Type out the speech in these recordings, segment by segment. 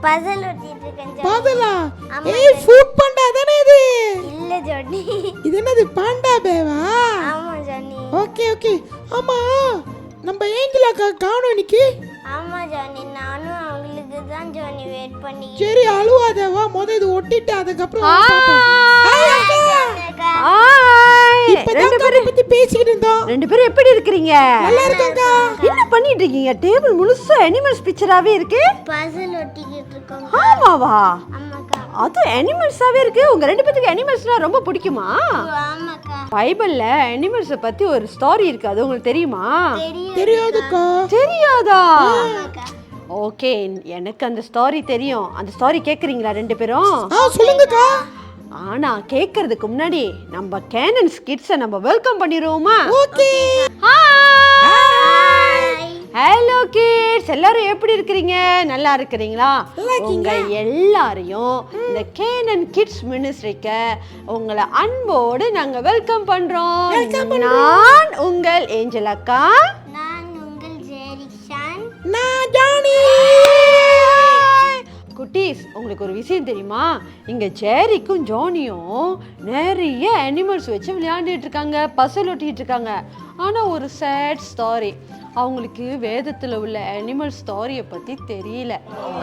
பஜல் ஒட்டிட்டு இருக்கேன் ஜானி. பஜலா? ஏய் ஃபுட் பாண்டா தானே இது? இல்ல ஜானி. இது என்னது பாண்டா பேவா? ஆமா ஜானி. Okay okay. ஆமா நம்ம ஏஞ்சலாக்கா காணோம் இன்னைக்கு. ஆமா ஜானி, நானும் அவங்களுக்கு தான் ஜானி வெயிட் பண்ணி. சரி அழுவாத, வா முத இது ஒட்டிட்டு அதுக்கப்புறம் ரெண்டு பேரும் பத்தி பேசிக்கிட்டு இருந்தோம். ரெண்டு பேரும் எப்படி இருக்கீங்க? நல்லா இருக்கங்க. என்ன பண்ணிட்டு இருக்கீங்க? டேபிள் முழுசா அனிமல்ஸ் பிக்சராவே இருக்கு. பஜல் ஒட்டிக்கிட்டு இருக்கோம். ஆமாவா? ஆமாக்கா. அது அனிமல்ஸாவே இருக்கு. உங்க ரெண்டு பேருக்கு அனிமல்ஸ்னா ரொம்ப பிடிக்குமா? ஆமாக்கா. பைபிள்ல அனிமல்ஸ் பத்தி ஒரு ஸ்டோரி இருக்கு, அது உங்களுக்கு தெரியுமா? தெரியாதுக்கா. தெரியாதா? ஆமாக்கா. ஓகே, எனக்கு அந்த ஸ்டோரி தெரியும். அந்த ஸ்டோரி கேக்குறீங்களா ரெண்டு பேரும்? சொல்லுங்கக்கா. ஆனா கேக்குறதுக்கு முன்னாடி நம்ம கேனன் கிட்ஸை நம்ம வெல்கம் பண்ணிடுவோமா? ஓகே. ஹலோ கிட்ஸ், எல்லாரும் எப்படி இருக்கிறீங்க? நல்லா இருக்கிறீங்களா? உங்க எல்லாரையும் இந்த கேனன் கிட்ஸ் மினிஸ்ட்ரிக்கு உங்களை அன்போடு நாங்க வெல்கம் பண்றோம். நான் உங்கள் ஏஞ்சல் அக்கா. நான் உங்கள் ஜெரிஷான். நான் ஜானி. குட்டீஸ், உங்களுக்கு ஒரு விஷயம் தெரியுமா? இங்க ஜெரிக்கும் ஜானியும் நிறைய அனிமல்ஸ் வச்சு விளையாண்டுட்டு இருக்காங்க, பசல் ஒட்டிட்டு இருக்காங்க. ஆனா ஒரு சேட் ஸ்டோரி, அவங்களுக்கு வேதத்துல உள்ள அனிமல் ஸ்டோரியை பத்தி தெரியல.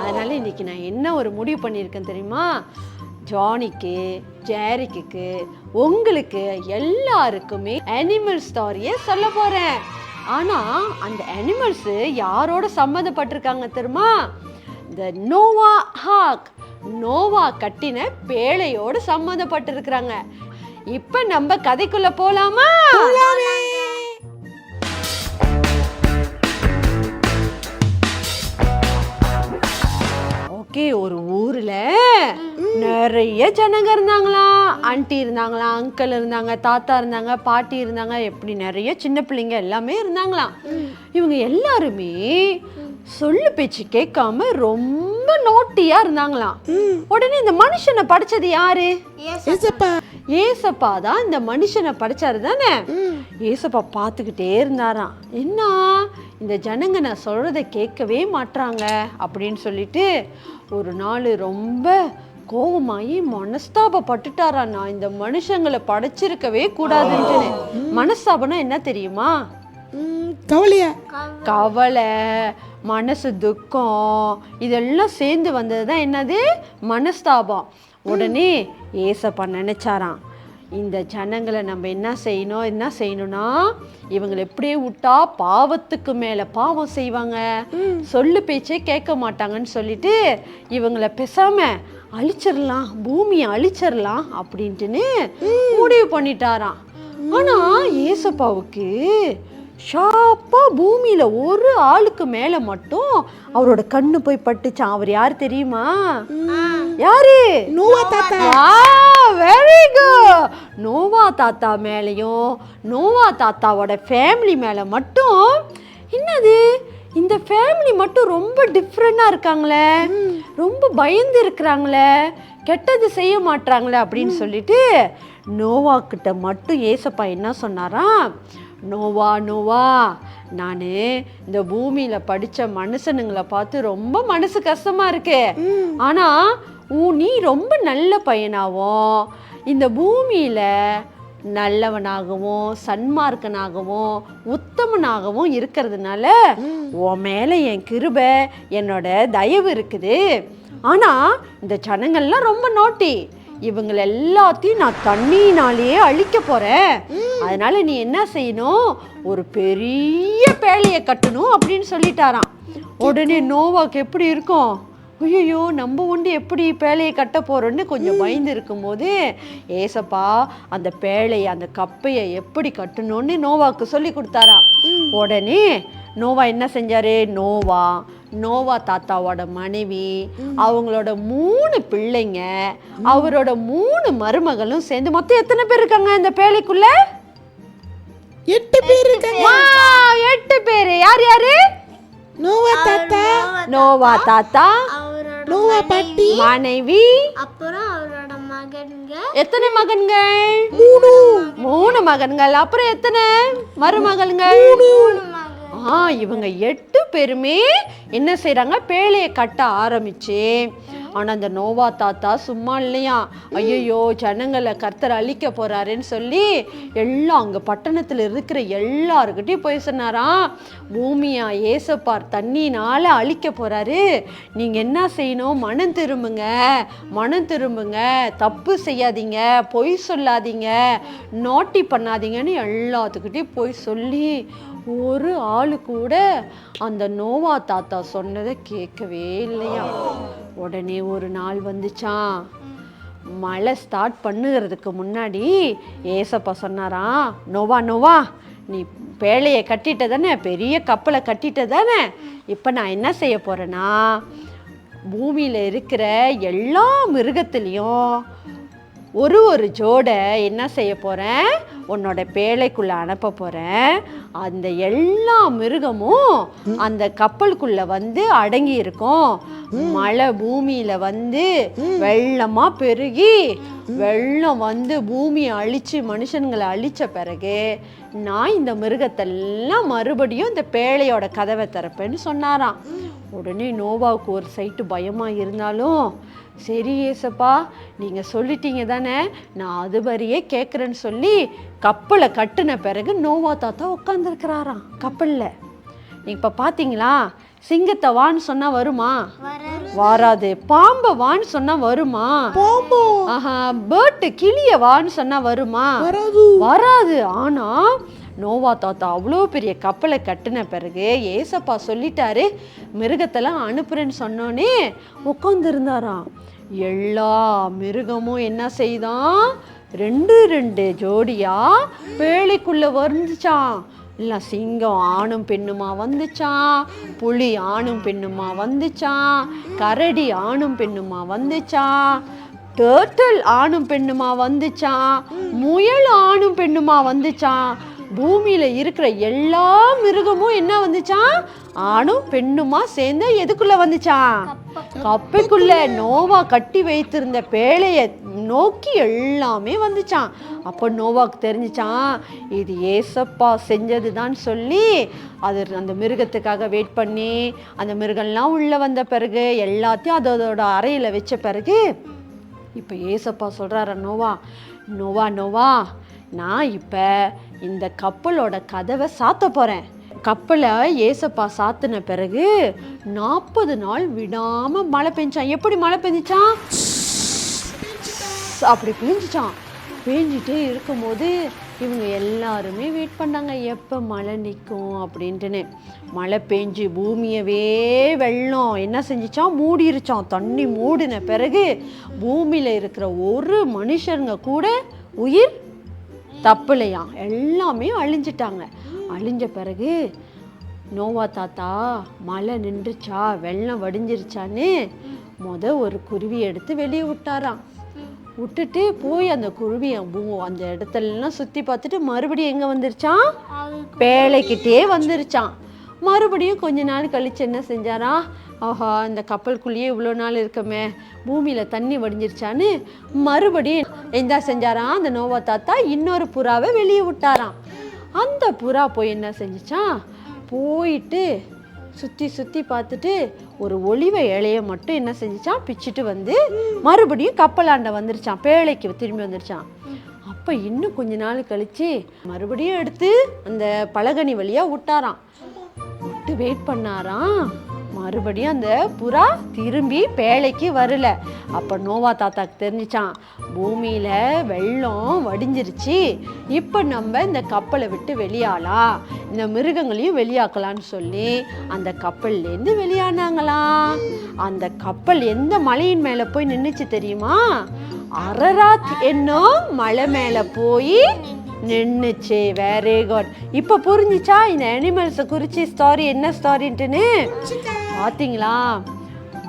அதனால இன்னைக்கு நான் என்ன ஒரு முடிவு பண்ணியிருக்கேன் தெரியுமா? ஜானிக்கு, ஜெரிக்கு, உங்களுக்கு எல்லாருக்குமே அனிமல் ஸ்டோரியை சொல்ல போறேன். ஆனா அந்த அனிமல்ஸ் யாரோட சம்மந்தப்பட்டிருக்காங்க தெரியுமா? இந்த நோவா ஹாக், நோவா கட்டின பேழையோடு சம்மந்தப்பட்டிருக்கிறாங்க. இப்ப நம்ம கதைக்குள்ள போலாமா? ஓகே, ஒரு ஊர்ல நிறைய ஜனங்க இருந்தாங்களாம். ஆண்டி இருந்தாங்களாம், அங்கிள் இருந்தாங்க, தாத்தா இருந்தாங்க, பாட்டி இருந்தாங்க, எப்படி நிறைய சின்ன பிள்ளைங்க எல்லாமே இருந்தாங்களாம். இவங்க எல்லாருமே சொல்லு பேச்சு கேட்காம ரொம்ப நோட்டியா இருந்தாங்களாம். உடனே இந்த மனுஷனை படைச்சது யாரு? ஏசப்பா தான் இந்த மனுஷனை படைச்சாரு தானே. ஏசப்பா பார்த்துக்கிட்டே இருந்தாராம். என்ன இந்த ஜனங்க நான் சொல்றதை கேட்கவே மாட்றாங்க அப்படின்னு சொல்லிட்டு ஒரு நாள் ரொம்ப கோவமாயி மனஸ்தாபப்பட்டுட்டாரா. நான் இந்த மனுஷங்களை படைச்சிருக்கவே கூடாதுன்ட்டு. மனஸ்தாபம்னா என்ன தெரியுமா? கவலை, மனசு துக்கம், இதெல்லாம் சேர்ந்து வந்தது தான் என்னது? மனஸ்தாபம். உடனே ஏசப்பா நினைச்சாராம், இந்த ஜனங்களை நம்ம என்ன செய்யணும்னா இவங்களை எப்படியே விட்டா பாவத்துக்கு மேல பாவம் செய்வாங்க, சொல்லு பேச்சே கேட்க மாட்டாங்கன்னு சொல்லிட்டு இவங்களை பேசாம அழிச்சிடலாம், பூமியை அழிச்சிடலாம் அப்படின்ட்டுன்னு முடிவு பண்ணிட்டாராம். ஆனா ஏசப்பாவுக்கு ஷாப்பா பூமியில ஒரு ஆளுக்கு மேல மட்டும் அவரோட கண்ணு போய் பட்டுச்சான். அவர் யாரு தெரியுமா? யாரு? நோவா தாத்தா. Very good. நோவா தாத்தா மேலயும் நோவா தாத்தாவோட ஃபேமிலி மேல மட்டும் என்னது, இந்த ஃபேமிலி மட்டும் ரொம்ப டிஃப்ரெண்டா இருக்காங்களே, ரொம்ப பயந்து இருக்கிறாங்களே, கெட்டது செய்ய மாட்டாங்களே அப்படின்னு சொல்லிட்டு நோவா கிட்ட மட்டும் ஏசப்பா என்ன சொன்னாராம்? நோவா, நான் இந்த பூமியில படிச்ச மனுஷனுங்களை பார்த்து ரொம்ப மனசு கஷ்டமா இருக்கு. ஆனா நீ ரொம்ப நல்ல பையனாகவும் இந்த பூமியில நல்லவனாகவும் சன்மார்க்கனாகவும் உத்தமனாகவும் இருக்கிறதுனால உன் மேல என் கிருபை, என்னோட தயவு இருக்குது. ஆனா இந்த ஜனங்கள்லாம் ரொம்ப நோட்டி, இவங்க எல்லாத்தையும் நான் தண்ணினாலேயே அழிக்க போறேன். அதனால நீ என்ன செய்யணும், ஒரு பெரிய பேழையை கட்டணும் அப்படின்னு சொல்லிட்டாராம். உடனே நோவாக்கு எப்படி இருக்கும்? ஐயோ, நம்ம ஒன்று எப்படி பேழையை கட்ட போறோன்னு கொஞ்சம் பயந்து இருக்கும்போது ஏசப்பா அந்த பேழையை, அந்த கப்பையை எப்படி கட்டணும்னு நோவாக்கு சொல்லி கொடுத்தாராம். உடனே நோவா என்ன செஞ்சாரு? நோவா தாத்தாவோட மனைவி, அவங்களோட 3 பிள்ளைங்க, அவரோட 3 மருமகளும் சேர்ந்து மொத்தம் எத்தனை பேர் இருக்காங்க இந்த பேழைக்குள்ள? 8 பேர் இருக்காங்க. 8 பேர். யார் யாரு? நோவா தாத்தா, நோவா பாட்டி, மனைவி, அப்புறம் அவரோட மகன்க. எத்தனை மகன்கள்? 3 மகன்கள். அப்புறம் எத்தனை மருமகள்கள்? 3 மகன். இவங்க 8 பேருமே என்ன செய்றாங்க, பேழையை கட்ட ஆரம்பிச்சு. ஆனா அந்த நோவா தாத்தா சும்மா இல்லையா, ஐயோ ஜனங்களை கர்த்தர் அழிக்க போறாருன்னு சொல்லி எல்லாம் அங்க பட்டணத்துல இருக்கிற எல்லாருக்கிட்டையும் போய் சொன்னாராம், பூமியா ஏசப்பார் தண்ணினால அழிக்க போறாரு, நீங்க என்ன செய்யணும், மனம் திரும்புங்க, தப்பு செய்யாதீங்க, பொய் சொல்லாதீங்க, நோட்டி பண்ணாதீங்கன்னு எல்லாத்துக்கிட்டையும் போய் சொல்லி ஒரு ஆளு கூட அந்த நோவா தாத்தா சொன்னதை கேட்கவே இல்லையா. உடனே ஒரு நாள் வந்துச்சான், மழை ஸ்டார்ட் பண்ணுறதுக்கு முன்னாடி ஏசப்பா சொன்னாராம், நோவா நீ பேழையை கட்டிட்ட தானே, பெரிய கப்பலை கட்டிட்ட தானே, இப்போ நான் என்ன செய்ய போகிறேன்னா பூமியில் இருக்கிற எல்லா மிருகத்துலேயும் ஒரு ஜோடை என்ன செய்ய போகிறேன், உன்னோட பேழைக்குள்ளே அனுப்ப போகிறேன். அந்த எல்லா மிருகமும் அந்த கப்பலுக்குள்ளே வந்து அடங்கி இருக்கும். மழை பூமியில் வந்து வெள்ளமாக பெருகி வெள்ளம் வந்து பூமியை அழித்து மனுஷன்களை அழித்த பிறகு நான் இந்த மிருகத்தெல்லாம் மறுபடியும் இந்த பேழையோட கதவை திறப்பேன்னு சொன்னாராம். உடனே நோவாவுக்கு ஒரு சைட்டு பயமாக இருந்தாலும், சரி ஏசப்பா நீங்கள் சொல்லிட்டீங்க தானே, நான் அது வரையே கேட்குறேன்னு சொல்லி கப்பலை கட்டின பிறகு நோவா தாத்தா உட்காந்துருக்கிறாராம் கப்பலில். இப்போ பார்த்தீங்களா, சிங்கத்தை வான்னு சொன்னால் வருமா, வராது. பாம்பை வான்னு சொன்னால் வருமா, பேர்ட்டு கிளியை வான்னு சொன்னால் வருமா, வராது. ஆனால் நோவா தாத்தா அவ்வளோ பெரிய கப்பலை கட்டின பிறகு ஏசப்பா சொல்லிட்டாரு மிருகத்தெல்லாம் அனுப்புறேன்னு சொன்னோன்னே உட்காந்துருந்தாராம். எல்லா மிருகமும் என்ன செய்தான், 2 ஜோடியா பேழைக்குள்ள வந்துச்சான். இல்லை சிங்கம் ஆணும் பெண்ணுமா வந்துச்சான், புலி ஆணும் பெண்ணுமா வந்துச்சான், கரடி ஆணும் பெண்ணுமா வந்துச்சான், டர்ட்டில் ஆணும் பெண்ணுமா வந்துச்சான், முயல் ஆணும் பெண்ணுமா வந்துச்சான். பூமியில இருக்கிற எல்லா மிருகமும் என்ன வந்துச்சான், ஆணும் பெண்ணுமா சேர்ந்து எதுக்குள்ள வந்துச்சான், கப்பைக்குள்ள நோவா கட்டி வைத்திருந்த பேழைய நோக்கி எல்லாமே வந்துச்சான். அப்போ நோவாக்கு தெரிஞ்சிச்சான் இது ஏசப்பா செஞ்சதுதான் சொல்லி அது அந்த மிருகத்துக்காக வெயிட் பண்ணி அந்த மிருகம்லாம் உள்ள வந்த பிறகு எல்லாத்தையும் அதோட அறையில வச்ச பிறகு இப்போ ஏசப்பா சொல்றாரு, நோவா நான் இப்போ இந்த கப்பலோட கதவை சாத்த போகிறேன். கப்பலை ஏசப்பா சாத்தின பிறகு 40 நாள் விடாமல் மழை பெஞ்சான். எப்படி மழை பெஞ்சிச்சான், அப்படி பெஞ்சிச்சான். பெஞ்சிட்டே இருக்கும்போது இவங்க எல்லாருமே வெயிட் பண்ணாங்க எப்போ மழை நிற்கும் அப்படின்ட்டுன்னு. மழை பெஞ்சு பூமியவே வெள்ளம் என்ன செஞ்சிச்சான், மூடிருச்சான். தண்ணி மூடின பிறகு பூமியில் இருக்கிற ஒரு மனுஷருங்க கூட உயிர் தப்புலையாம், எல்லாமே அழிஞ்சிட்டாங்க. அழிஞ்ச பிறகு நோவா தாத்தா மழை நின்றுச்சா வெள்ளம் வடிஞ்சிருச்சான்னு ஒரு குருவி எடுத்து வெளியே விட்டாராம். விட்டுட்டு போய் அந்த குருவியை அந்த இடத்துலலாம் சுற்றி பார்த்துட்டு மறுபடியும் எங்கே வந்துருச்சான், பேழைக்கிட்டே வந்துருச்சான். மறுபடியும் கொஞ்ச நாள் கழிச்சு என்ன செஞ்சாரா, ஆஹா இந்த கப்பலுக்குள்ளேயே இவ்வளோ நாள் இருக்கமே பூமியில் தண்ணி வடிஞ்சிருச்சான்னு மறுபடியும் என்ன செஞ்சாராம், அந்த நோவா தாத்தா இன்னொரு புறாவை வெளியே விட்டாராம். அந்த புறா போய் என்ன செஞ்சிச்சான், போயிட்டு சுற்றி பார்த்துட்டு ஒரு ஒலிவ இலையை மட்டும் என்ன செஞ்சிச்சான், பிச்சுட்டு வந்து மறுபடியும் கப்பலாண்ட வந்துருச்சான், பேழைக்கு திரும்பி வந்துருச்சான். அப்போ இன்னும் கொஞ்ச நாள் கழிச்சு மறுபடியும் எடுத்து அந்த பலகனி வழியாக விட்டாராம். விட்டு வெயிட் பண்ணாராம். மறுபடியும் அந்த புறா திரும்பி பேழைக்கு வரல. அப்போ நோவா தாத்தாக்கு தெரிஞ்சிச்சான் பூமியில் வெள்ளம் வடிஞ்சிருச்சு, இப்போ நம்ம இந்த கப்பலை விட்டு வெளியாகலாம், இந்த மிருகங்களையும் வெளியாக்கலான்னு சொல்லி அந்த கப்பல்லேருந்து வெளியானாங்களாம். அந்த கப்பல் எந்த மலையின் மேலே போய் நின்றுச்சு தெரியுமா, அரராத் என்னும் மலை மேலே போய் நின்றுச்சு. Very good. இப்போ புரிஞ்சிச்சா இந்த அனிமல்ஸை குறித்து ஸ்டாரி என்ன ஸ்டாரின்ட்டுன்னு பார்த்தீங்களா.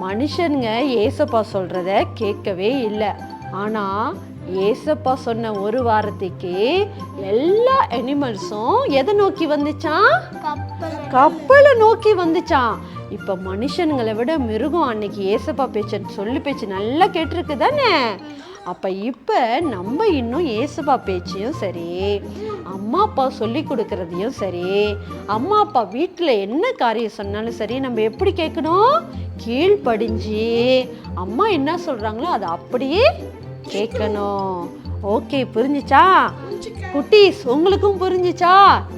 மனுஷனுங்க ஏசப்பா சொல்கிறத கேட்கவே இல்லை. ஆனால் ஏசப்பா சொன்ன ஒரு வாரத்துக்கு எல்லா அனிமல்ஸும் எதை நோக்கி வந்துச்சான், கப்பலை நோக்கி வந்துச்சான். இப்போ மனுஷனுங்களை விட மிருகம் அன்னைக்கு ஏசப்பா பேச்சு சொல்லி பேச்சு நல்லா கேட்டிருக்கு தானே. அப்போ இப்போ நம்ம இன்னும் ஏசப்பா பேச்சையும் சரி, அம்மா அப்பா சொல்லி கொடுக்கறதையும் சரி, அம்மா அப்பா வீட்டில் என்ன காரியம் சொன்னாலும் சரி, நம்ம எப்படி கேட்கணும்? கீழ்ப்படிஞ்சு அம்மா என்ன சொல்கிறாங்களோ அதை அப்படியே கேட்கணும். ஓகே, புரிஞ்சிச்சா குட்டீஸ்? உங்களுக்கும் புரிஞ்சிச்சா?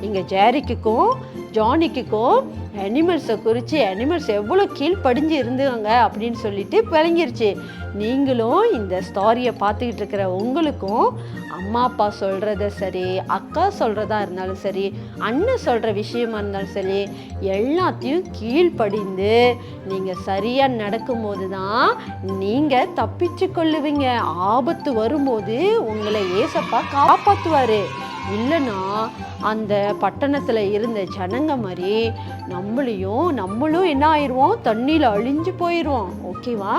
இங்கே ஜெரிக்குக்கும் ஜானிக்குக்கும் அனிமல்ஸை குறித்து அனிமல்ஸ் எவ்வளோ கீழ்ப்படிஞ்சு இருந்தாங்க அப்படின்னு சொல்லிட்டு விளங்கிருச்சு. நீங்களும் இந்த ஸ்டாரியை பார்த்துக்கிட்டு இருக்கிற உங்களுக்கும் அம்மா அப்பா சொல்கிறத சரி, அக்கா சொல்கிறதா இருந்தாலும் சரி, அண்ணன் சொல்கிற விஷயமா இருந்தாலும் சரி, எல்லாத்தையும் கீழ்ப்படிந்து நீங்கள் சரியாக நடக்கும்போது தான் நீங்கள் தப்பிச்சு கொள்ளுவீங்க. ஆபத்து வரும்போது உங்களை ஏசப்பா காப்பாற்றுவார். இல்லைன்னா அந்த பட்டணத்தில் இருந்த ஜனங்க மாதிரி நம்மளும் என்ன ஆயிடுவோம்? தண்ணியில் அழிஞ்சு போயிடுவோம். ஓகேவா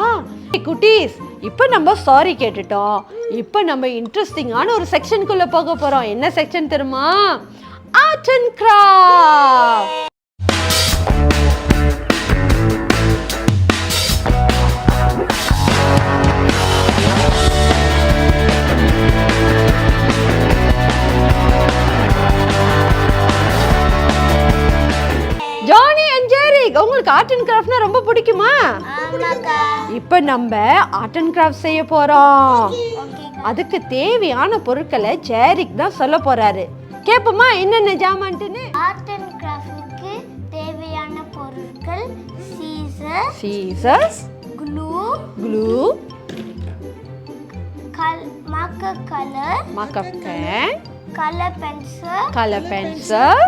குட்டீஸ்? இப்போ நம்ம சாரி கேட்டுட்டோம். இப்போ நம்ம இன்ட்ரெஸ்டிங்கான ஒரு செக்ஷனுக்குள்ளே போக போகிறோம். என்ன செக்ஷன் தெரியுமா? Art and craft. Johnny and Jerick, உங்களுக்கு ஆர்ட் அண்ட் கிராஃப்ட்னா ரொம்ப பிடிக்குமா? இப்போ நம்ம ஆர்ட் அண்ட் கிராஃப்ட் செய்ய போறோம். அதுக்கு தேவையான பொருட்களை ஜெரிக் தான் சொல்ல போறாரு. கேப்போமா என்னென்ன ஜாமான்ட்டுன்னு? ஆர்ட் அண்ட் கிராஃப்ட்க்கு தேவையான பொருட்கள் scissors, glue, marker pen, color pencil,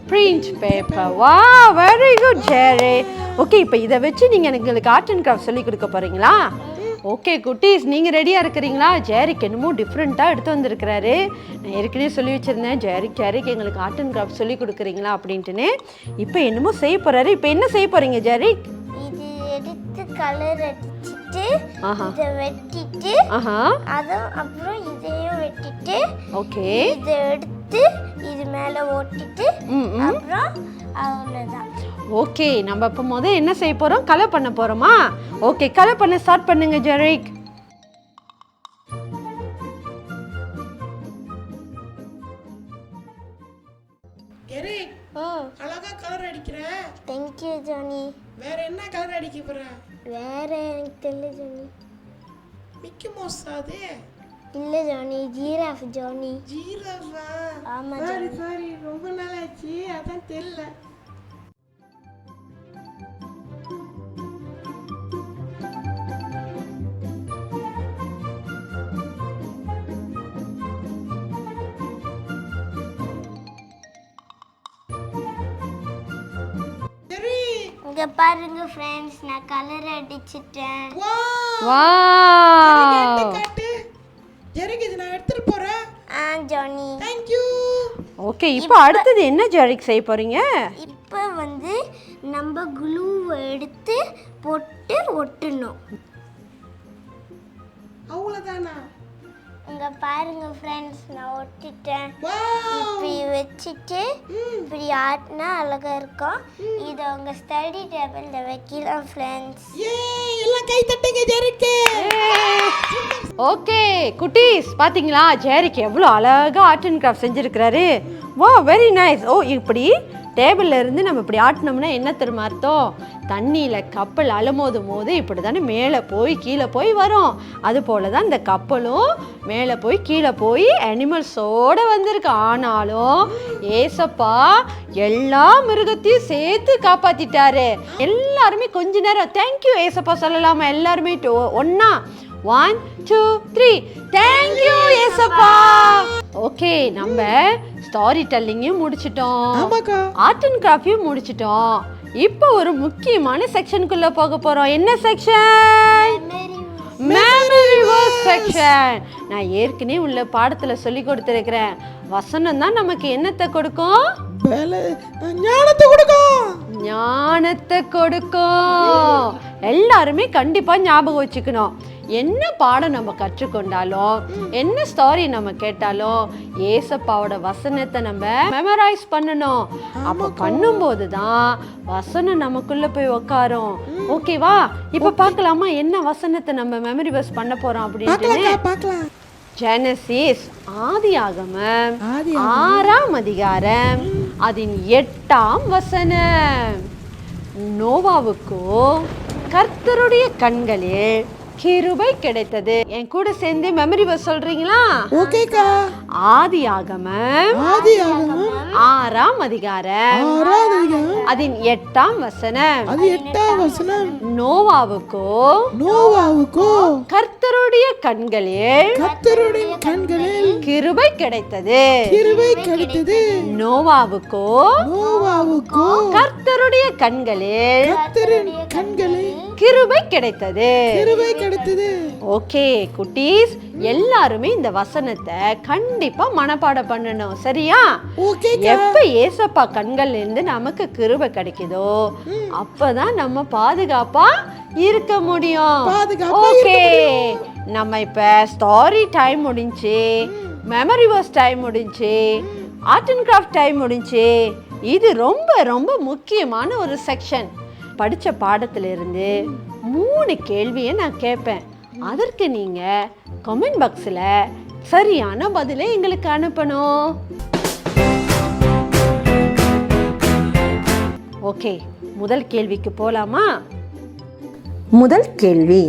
print paper. Wow, very good Jerry. Okay, இப்போ இதை வச்சு நீங்கள் எங்களுக்கு ஆர்ட் அண்ட் கிராஃப்ட் சொல்லி கொடுக்க போகிறீங்களா? ஓகே குட்டீஸ், நீங்கள் ரெடியாக இருக்கிறீங்களா? ஜெரிக் என்னமோ டிஃப்ரெண்ட்டாக எடுத்து வந்திருக்கிறாரு. நான் ஏற்கனவே சொல்லி வச்சுருந்தேன் ஜெரிக் எங்களுக்கு ஆர்ட் அண்ட் கிராஃப்ட் சொல்லி கொடுக்குறீங்களா அப்படின்ட்டுன்னு. இப்போ என்னமோ செய்ய போகிறாரு. இப்போ என்ன செய்ய போகிறீங்க ஜெரிக்? இது எடுத்து கலர் அடிச்சிட்டு இதை வெட்டிட்டு அப்புறம் இதையும் வெட்டிட்டு ஓகே இதை எடுத்து இது மேலே ஓட்டிட்டு அப்புறம் அவ்வளோதான். ஓகே, நம்ம இப்போ முதல் என்ன செய்ய போகிறோம்? கலர் பண்ண போகிறோமா? ஓகே, கலர் பண்ண ஸ்டார்ட் பண்ணுங்க ஜெரிக். எரிக், அழகா கலர் அடிக்கிற. Thank you Johnny. வேற என்ன கலர் அடிக்க போற? வேற எனக்கு தெரியல ஜானி. மிக்கி மவுஸ் அது? இல்ல ஜானி, ஜீராஃப் ஜானி. ஜீராஃபா? ஆமா ஜானி. சாரி, ரொம்ப நாள் ஆச்சு, அதான் தெரியல. இங்க பாருங்க फ्रेंड्स, நான் கலர் அடிச்சிட்டேன். வாவ்! ஜெரிக், இது நான் எடுத்துட்டு போறேன். ஜானி. Thank you. ஓகே, இப்போ அடுத்து என்ன ஜெரிக் செய்ய போறீங்க? இப்போ நம்ம க்ளூவை எடுத்து போட்டு ஒட்டணும். அவ்வளவுதானா? இங்க பாருங்க फ्रेंड्स, நான் ஒட்டிட்டேன். இப்படி வச்சிட்டு இப்படி ஆட்டினா அழகா இருக்கும். இதை உங்க ஸ்டடி டேபிள்ல வைக்கலாம் फ्रेंड्स. எல்லாம் கை தட்டுங்க ஜெரிக்கு. ஓகே குட்டீஸ், பாத்தீங்களா ஜெரிக் எவ்வளோ அழகா ஆர்ட் அண்ட் கிராஃப்ட் செஞ்சிருக்கிறாரு. வா, வெரி நைஸ். ஓ, இப்படி டேபிளில் இருந்து நம்ம இப்படி ஆட்டினோம்னா என்ன தெரியுமா அர்த்தம்? தண்ணியில் கப்பல் அலமோதும் போது இப்படி தானே மேலே போய் கீழே போய் வரும். அது போல தான் இந்த கப்பலும் மேலே போய் கீழே போய் அனிமல்ஸோடு வந்திருக்கு. ஆனாலும் ஏசப்பா எல்லா மிருகத்தையும் சேர்த்து காப்பாற்றிட்டாரு. எல்லாருமே கொஞ்ச நேரம் தேங்க்யூ ஏசப்பா சொல்லலாமா? எல்லாருமே ஒன்னா 1 2 3 தேங்க்யூ ஏசப்பா. ஓகே, நம்ம ஸ்டாரி டெல்லிங்கையும் முடிச்சிட்டோம், ஆர்ட் அண்ட் கிராஃப்டையும் முடிச்சிட்டோம். இப்போ ஒரு முக்கியமான செக்ஷனுக்குள்ள போக போறோம். என்ன செக்ஷன்? Memory verse section. நான் ஏற்கனவே உள்ள பாடத்துல சொல்லி கொடுத்திருக்கிறேன். வசனம் தான் நமக்கு என்னத்தை கொடுக்கும்? ஞானத்தை கொடுக்கும். ஞானத்தை கொடுக்கும். எல்லாருமே கண்டிப்பா ஞாபகம் வச்சுக்கணும். என்ன பாடம் நம்ம கற்றுக்கொண்டாலும் என்ன ஸ்டோரி நம்ம கேட்டாலும் ஏசப்பாவோட வசனத்தை நம்ம மெமரைஸ் பண்ணணும். அப்ப பண்ணும்போது தான் வசனம் நமக்குள்ள போய் உட்காரும். ஓகேவா? இப்ப பார்க்கலாமா என்ன வசனத்தை நம்ம மெமரி வர்ஸ் பண்ண போறோம் அப்படின்னு? ஜெனசிஸ் ஆதியாகமம் 6ஆம் அதிகாரம் அதன் 8ஆம் வசனம். நோவாவுக்கோ கர்த்தருடைய கண்களில் கிருபை கிடைத்தது. என் கூட சேர்ந்து மெமரி வர்ஸ் சொல்றீங்களா? ஓகேக்கா. ஆதியாகமம் 6ஆம் அதிகாரம் அதன் 8ஆம் வசனம். நோவாவுக்கோ கர்த்தருடைய கண்களில் கிருபை கிடைத்தது. நோவாவுக்கோ கர்த்தருடைய கண்களில் கிருபை கிடைத்தது. ஓகே குட்டீஸ், எல்லாருமே இந்த வசனத்தை கண்டிப்பா மனப்பாடம் பண்ணணும். சரியா? எப்ப ஏசப்பா கண்கள்ல இருந்து நமக்கு கிருபை கிடைக்குதோ அப்பதான் நம்ம பாதுகாப்பா இருக்க முடியும். ஓகே, நம்ம இப்ப ஸ்டோரி டைம் முடிஞ்சு, மெமரி வர்ஸ் டைம் முடிஞ்சு, ஆர்ட் அண்ட் கிராஃப்ட் டைம் முடிஞ்சு. இது ரொம்ப ரொம்ப முக்கியமான ஒரு செக்ஷன். படிச்ச பாடத்துல இருந்து 3 கேள்வியை நான் கேட்பேன். அதற்கு நீங்க கமெண்ட் பாக்ஸ்ல சரியான பதிலை எங்களுக்கு அனுப்பணும். ஓகே, முதல் கேள்விக்கு போலாமா? முதல் கேள்வி,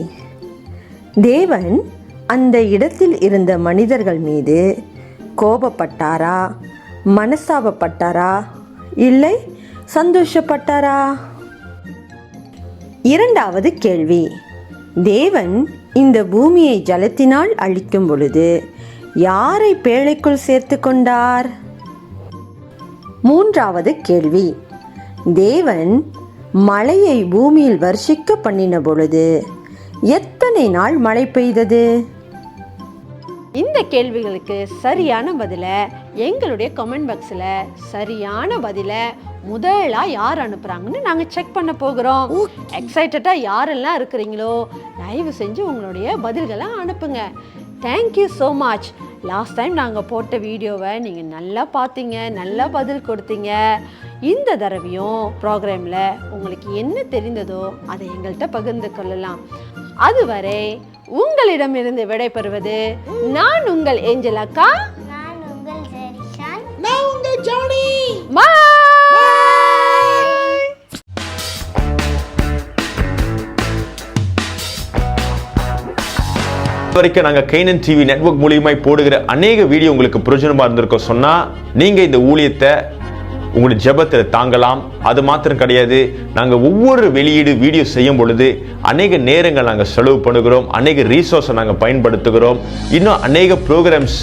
தேவன் அந்த இடத்தில் இருந்த மனிதர்கள் மீது கோபப்பட்டாரா, மனஸ்தாபப்பட்டாரா, இல்லை சந்தோஷப்பட்டாரா? இரண்டாவது கேள்வி, தேவன் இந்த பூமியை ஜலத்தினால் அழிக்கும் பொழுது யாரை பேழைக்குள் சேர்த்து கொண்டார்? மூன்றாவது கேள்வி, தேவன் மழையை பூமியில் வர்ஷிக்க பண்ணின பொழுது எத்தனை நாள் மழை பெய்தது? இந்த கேள்விகளுக்கு சரியான பதில எங்களுடைய கமெண்ட் பாக்ஸ்ல சரியான பதில முதலா யார் அனுப்புறாங்கன்னு நாங்க செக் பண்ண போகிறோம். எக்ஸைட்டடா யாரெல்லாம் இருக்கிறீங்களோ தயவு செஞ்சு உங்களுடைய பதில்களை அனுப்புங்க. Thank you so much. Last time நாங்கள் போட்ட வீடியோவை நீங்கள் நல்லா பார்த்தீங்க, நல்லா பதில் கொடுத்தீங்க. இந்த தடவையும் ப்ரோக்ராமில் உங்களுக்கு என்ன தெரிந்ததோ அதை எங்கள்கிட்ட பகிர்ந்து கொள்ளலாம். அதுவரை உங்களிடமிருந்து விடைபெறுவது நான் உங்கள் ஏஞ்சல் அக்கா, நான் உங்கள் ஜெரிஷான், நான் உங்கள் ஜானி. பாய். வரைக்கும் நாங்கள் கைனன் டிவி நெட்வொர்க் மூலியமாய் போடுகிற அநேக வீடியோ உங்களுக்கு பிரயோஜனமாக இருந்திருக்கோம் சொன்னால் நீங்கள் இந்த ஊழியத்தை உங்களுடைய ஜெபத்தில் தாங்கலாம். அது மாத்திரம் கிடையாது, நாங்கள் ஒவ்வொரு வெளியீடு வீடியோ செய்யும் பொழுது அநேக நேரங்கள் நாங்கள் செலவு பண்ணுகிறோம், அநேக ரீசோர்ஸை நாங்கள் பயன்படுத்துகிறோம். இன்னும் அநேக ப்ரோக்ராம்ஸ்,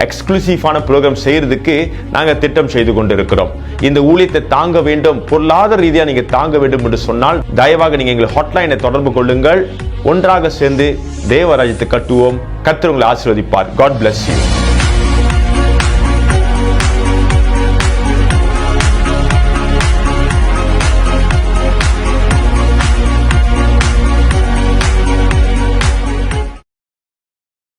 எக்ஸ்க்ளூசிவான ப்ரோக்ராம் செய்யறதுக்கு நாங்கள் திட்டம் செய்து கொண்டிருக்கிறோம். இந்த ஊழியத்தை தாங்க வேண்டும், பொருளாதார ரீதியாக நீங்கள் தாங்க வேண்டும் என்று சொன்னால் தயவாக நீங்கள் எங்கள் ஹாட்லைனை தொடர்பு கொள்ளுங்கள். ஒன்றாக சேர்ந்து தேவராஜ்யத்தை கட்டுவோம். கர்த்தர் உங்களை ஆசீர்வதிப்பார். God bless you.